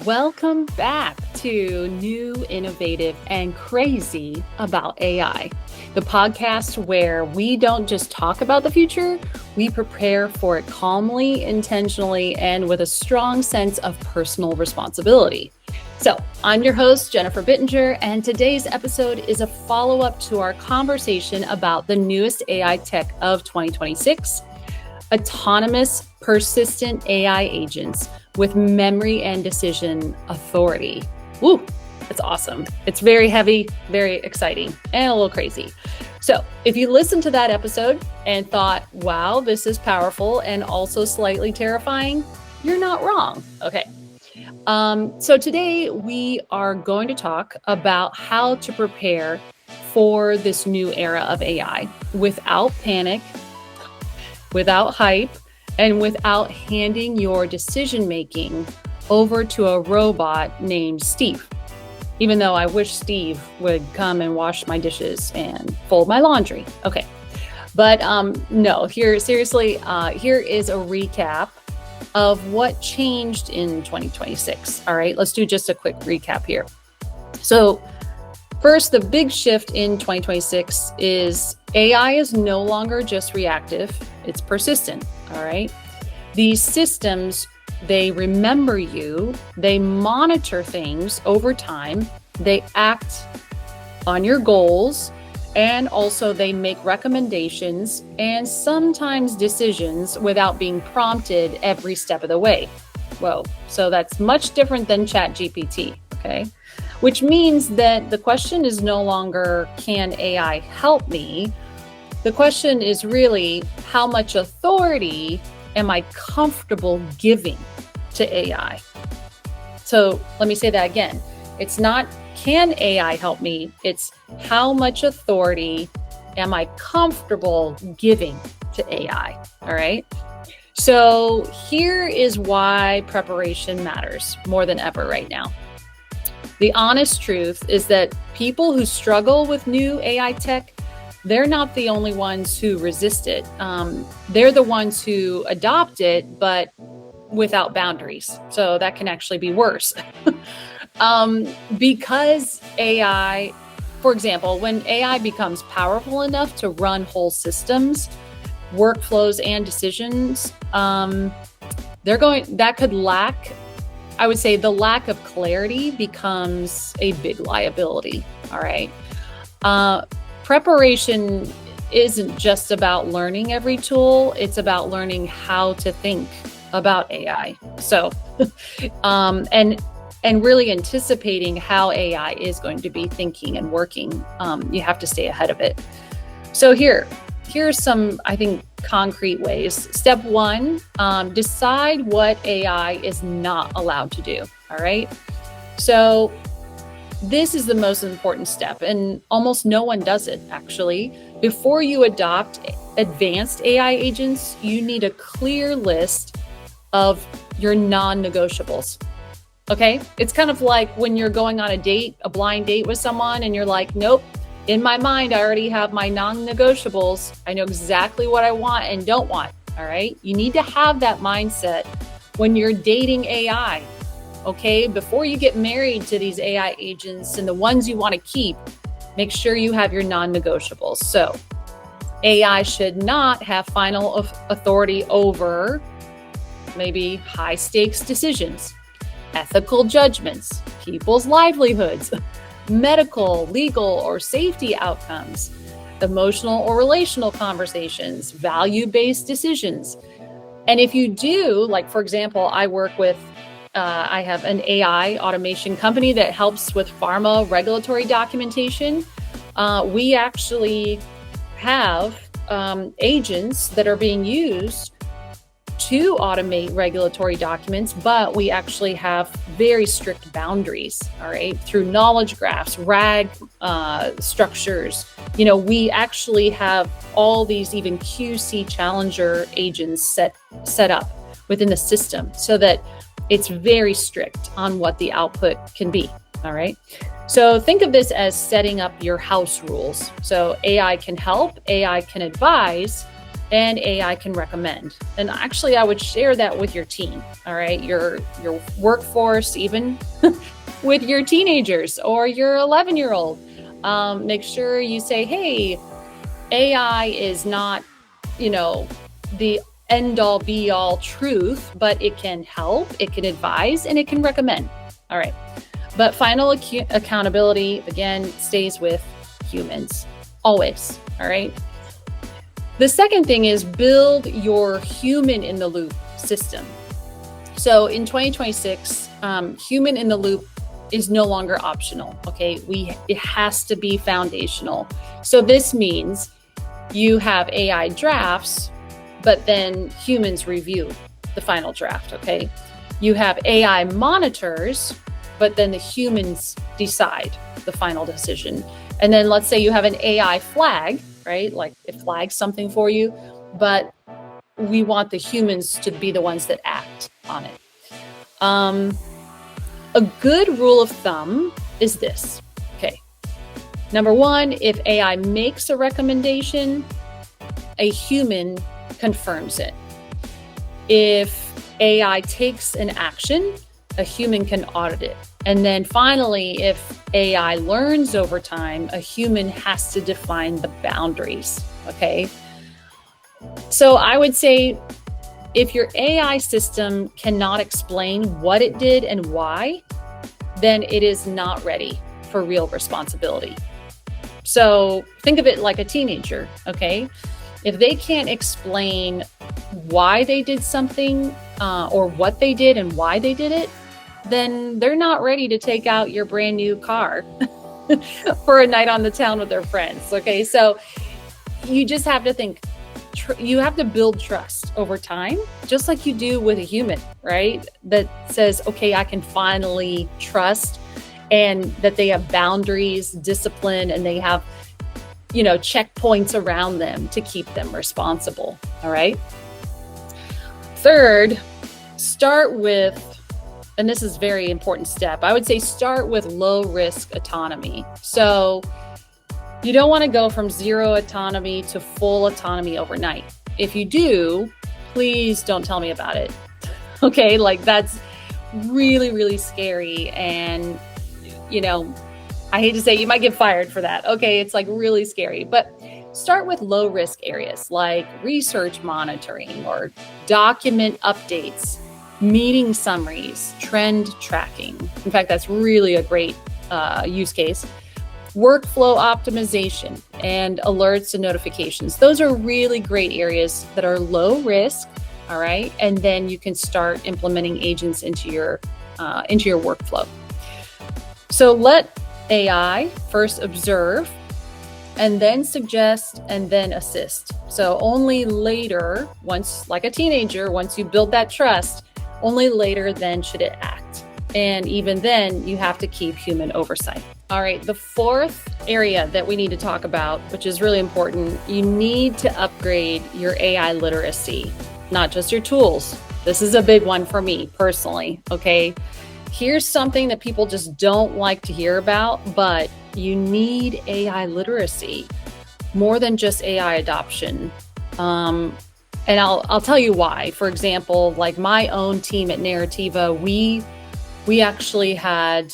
Welcome back to New, Innovative, and Crazy About AI, the podcast where we don't just talk about the future, we prepare for it calmly, intentionally, and with a strong sense of personal responsibility. So, I'm your host, Jennifer Bittinger, and today's episode is a follow-up to our conversation about the newest AI tech of 2026, autonomous, persistent AI agents with memory and decision authority. Woo, that's awesome. It's very heavy, very exciting, and a little crazy. So if you listened to that episode and thought, wow, this is powerful and also slightly terrifying, you're not wrong. Okay. So today we are going to talk about how to prepare for this new era of AI without panic, without hype, and without handing your decision-making over to a robot named Steve. Even though I wish Steve would come and wash my dishes and fold my laundry. Okay. But no, here is a recap of what changed in 2026. All right, let's do just a quick recap here. So first, the big shift in 2026 is AI is no longer just reactive, it's persistent, all right? These systems, they remember you, they monitor things over time, they act on your goals, and also they make recommendations and sometimes decisions without being prompted every step of the way. Whoa, so that's much different than ChatGPT, okay? Which means that the question is no longer, can AI help me? The question is really, how much authority am I comfortable giving to AI? So let me say that again. It's not, can AI help me? It's how much authority am I comfortable giving to AI? All right. So here is why preparation matters more than ever right now. The honest truth is that people who struggle with new AI tech, they're not the only ones who resist it. They're the ones who adopt it, but without boundaries. So that can actually be worse. Because AI, for example, when AI becomes powerful enough to run whole systems, workflows, and decisions, that could lack, I would say the lack of clarity becomes a big liability. All right. Preparation isn't just about learning every tool, it's about learning how to think about AI. So, and really anticipating how AI is going to be thinking and working. You have to stay ahead of it. So here's some, I think, concrete ways. Step one, decide what AI is not allowed to do. All right. So this is the most important step, and almost no one does it, actually. Before you adopt advanced AI agents, you need a clear list of your non-negotiables. Okay? It's kind of like when you're going on a blind date with someone, and you're like, nope, in my mind, I already have my non-negotiables. I know exactly what I want and don't want. All right? You need to have that mindset when you're dating AI. Okay, before you get married to these AI agents and the ones you want to keep, make sure you have your non-negotiables. So AI should not have final authority over maybe high stakes decisions, ethical judgments, people's livelihoods, medical, legal, or safety outcomes, emotional or relational conversations, value-based decisions. And if you do, like, for example, I have an AI automation company that helps with pharma regulatory documentation. We actually have agents that are being used to automate regulatory documents, but we actually have very strict boundaries, all right, through knowledge graphs, RAG structures. You know, we actually have all these even QC challenger agents set up within the system so that it's very strict on what the output can be, all right? So think of this as setting up your house rules. So AI can help, AI can advise, and AI can recommend. And actually, I would share that with your team, all right? Your workforce, even with your teenagers or your 11-year-old. Make sure you say, hey, AI is not, the end all be all truth, but it can help, it can advise, and it can recommend. All right. But final accountability, again, stays with humans always. All right. The second thing is build your human in the loop system. So in 2026, human in the loop is no longer optional. Okay. It has to be foundational. So this means you have AI drafts, but then humans review the final draft, okay? You have AI monitors, but then the humans decide the final decision. And then let's say you have an AI flag, right? Like it flags something for you, but we want the humans to be the ones that act on it. A good rule of thumb is this, okay? Number one, if AI makes a recommendation, a human confirms it. If AI takes an action, a human can audit it. And then finally, if AI learns over time, a human has to define the boundaries, okay? So I would say if your AI system cannot explain what it did and why, then it is not ready for real responsibility. So think of it like a teenager, okay? If they can't explain why they did something or what they did and why they did it, then they're not ready to take out your brand new car for a night on the town with their friends. Okay, so you just have to think, you have to build trust over time, just like you do with a human, right? That says, okay, I can finally trust, and that they have boundaries, discipline, and they have checkpoints around them to keep them responsible. All right. Third, start with, and this is a very important step, I would say start with low risk autonomy. So you don't want to go from zero autonomy to full autonomy overnight. If you do, please don't tell me about it. Okay. Like that's really, really scary. And, I hate to say you might get fired for that. Okay, it's like really scary, but start with low risk areas like research monitoring or document updates, meeting summaries, trend tracking. In fact, that's really a great use case. Workflow optimization and alerts and notifications. Those are really great areas that are low risk. All right, and then you can start implementing agents into your workflow. So let AI first observe and then suggest and then assist. So only later, once, like a teenager, once you build that trust, only later then should it act. And even then, you have to keep human oversight. All right, the fourth area that we need to talk about, which is really important, you need to upgrade your AI literacy, not just your tools. This is a big one for me personally, okay? Here's something that people just don't like to hear about, but you need AI literacy more than just AI adoption. And I'll tell you why. For example, like my own team at Narrativa, we actually had,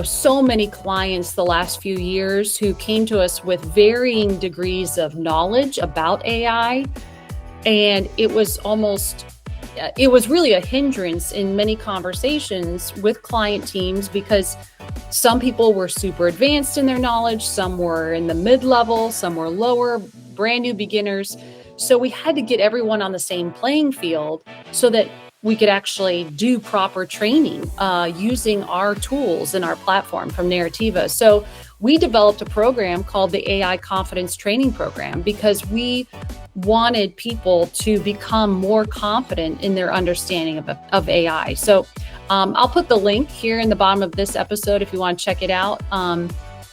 so many clients the last few years who came to us with varying degrees of knowledge about AI. And it was really a hindrance in many conversations with client teams because some people were super advanced in their knowledge, some were in the mid-level, some were lower, brand new beginners. So we had to get everyone on the same playing field so that we could actually do proper training using our tools and our platform from Narrativa. So we developed a program called the AI Confidence Training Program because we wanted people to become more confident in their understanding of AI. So I'll put the link here in the bottom of this episode if you want to check it out.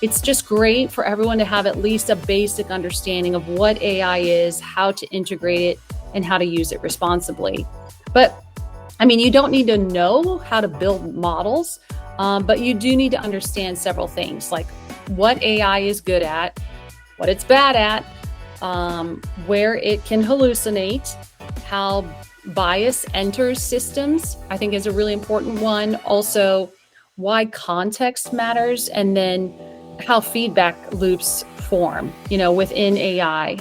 It's just great for everyone to have at least a basic understanding of what AI is, how to integrate it, and how to use it responsibly. But you don't need to know how to build models, but you do need to understand several things like what AI is good at, what it's bad at, where it can hallucinate, how bias enters systems, I think is a really important one. Also, why context matters, and then how feedback loops form, within AI.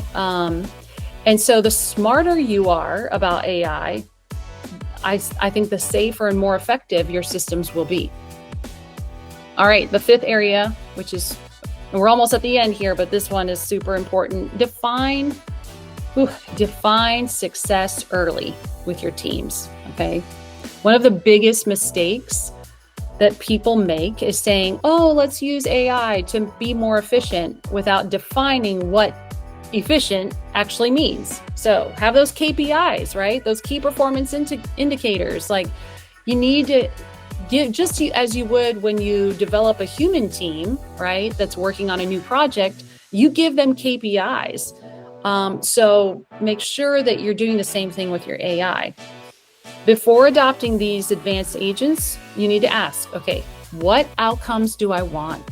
And so the smarter you are about AI, I think the safer and more effective your systems will be. All right, the fifth area, which is, we're almost at the end here, but this one is super important. Define success early with your teams, okay? One of the biggest mistakes that people make is saying, oh, let's use AI to be more efficient, without defining what efficient actually means. So have those KPIs, right? Those key performance indicators. Like, you need to give, just as you would when you develop a human team, right, that's working on a new project, you give them KPIs. So make sure that you're doing the same thing with your AI. Before adopting these advanced agents, you need to ask, okay, what outcomes do I want?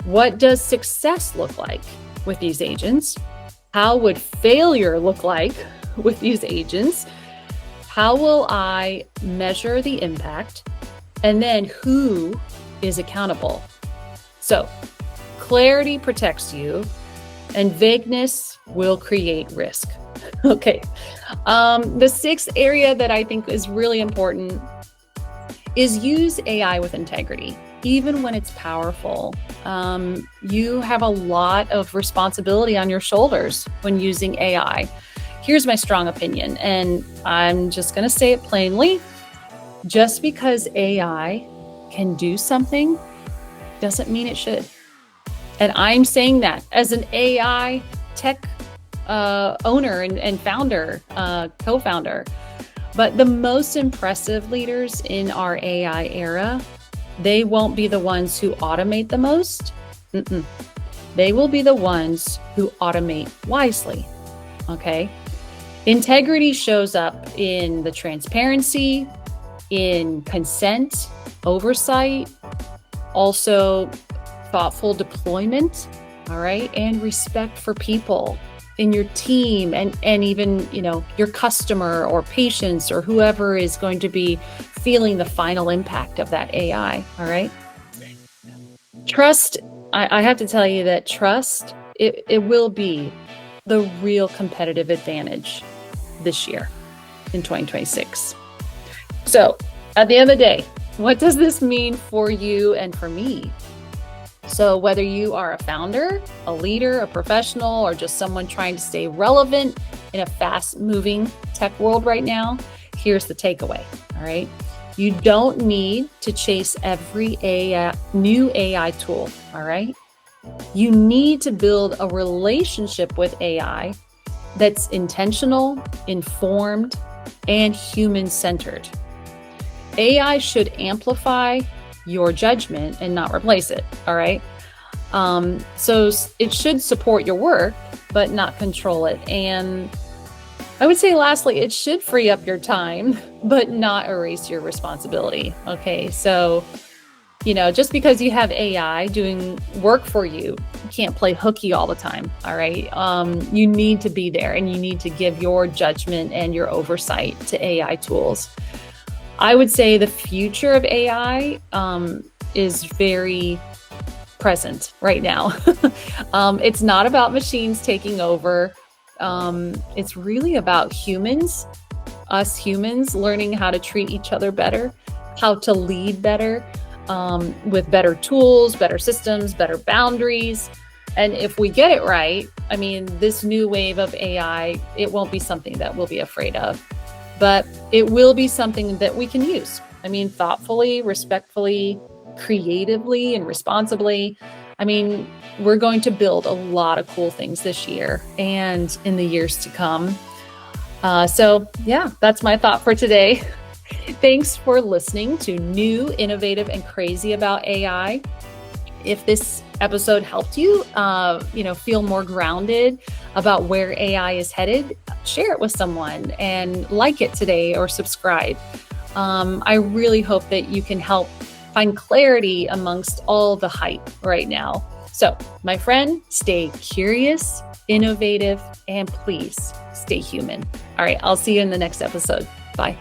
What does success look like with these agents? How would failure look like with these agents? How will I measure the impact? And then who is accountable? So clarity protects you, and vagueness will create risk. Okay. The sixth area that I think is really important is use AI with integrity. Even when it's powerful, you have a lot of responsibility on your shoulders when using AI. Here's my strong opinion, and I'm just going to say it plainly. Just because AI can do something doesn't mean it should. And I'm saying that as an AI tech owner and founder, co-founder. But the most impressive leaders in our AI era, they won't be the ones who automate the most. They will be the ones who automate wisely. Okay. Integrity shows up in the transparency, in consent, oversight, also thoughtful deployment, all right, and respect for people in your team, and even, your customer or patients or whoever is going to be feeling the final impact of that AI, all right? Trust, I have to tell you that trust, it will be the real competitive advantage this year in 2026. So at the end of the day, what does this mean for you and for me? So whether you are a founder, a leader, a professional, or just someone trying to stay relevant in a fast-moving tech world right now, here's the takeaway, all right? You don't need to chase every new AI tool, all right? You need to build a relationship with AI that's intentional, informed, and human-centered. AI should amplify your judgment and not replace it, all right? So it should support your work, but not control it. And I would say lastly, it should free up your time, but not erase your responsibility, okay? So, just because you have AI doing work for you, you can't play hooky all the time, all right? You need to be there, and you need to give your judgment and your oversight to AI tools. I would say the future of AI is very present right now. It's not about machines taking over. It's really about us humans learning how to treat each other better, how to lead better, with better tools, better systems, better boundaries. And if we get it right, this new wave of AI, it won't be something that we'll be afraid of. But it will be something that we can use. Thoughtfully, respectfully, creatively, and responsibly. We're going to build a lot of cool things this year and in the years to come. So yeah, that's my thought for today. Thanks for listening to New, Innovative, and Crazy About AI. If this episode helped you, feel more grounded about where AI is headed, share it with someone and like it today or subscribe. I really hope that you can help find clarity amongst all the hype right now. So, my friend, stay curious, innovative, and please stay human. All right, I'll see you in the next episode. Bye.